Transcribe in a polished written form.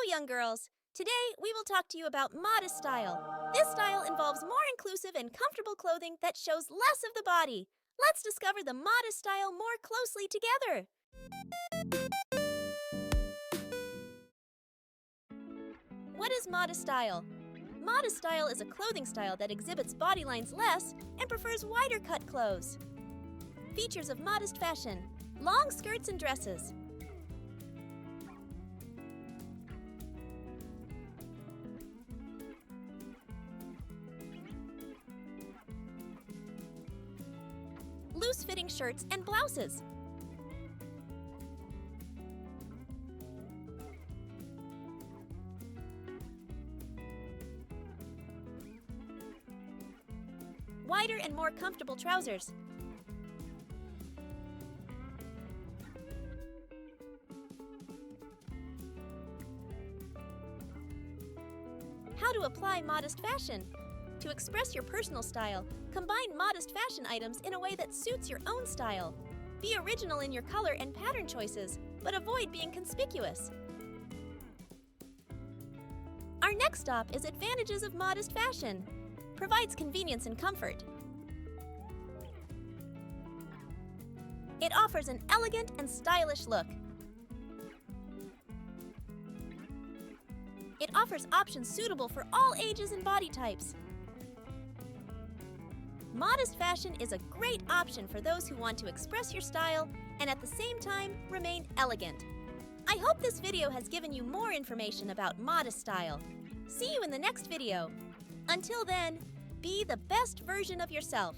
young girls. Today, we will talk to you about modest style. This style involves more inclusive and comfortable clothing that shows less of the body. Let's discover the modest style more closely together. What is modest style? Modest style is a clothing style that exhibits body lines less and prefers wider cut clothes. Features of modest fashion: long skirts and dresses, loose-fitting shirts and blouses, wider and more comfortable trousers, how to apply modest fashion. To express your personal style, combine modest fashion items in a way that suits your own style. Be original in your color and pattern choices, but avoid being conspicuous. Our next stop is advantages of modest fashion. Provides convenience and comfort. It offers an elegant and stylish look. It offers options suitable for all ages and body types. Modest fashion is a great option for those who want to express your style and at the same time remain elegant. I hope this video has given you more information about modest style. See you in the next video. Until then, be the best version of yourself.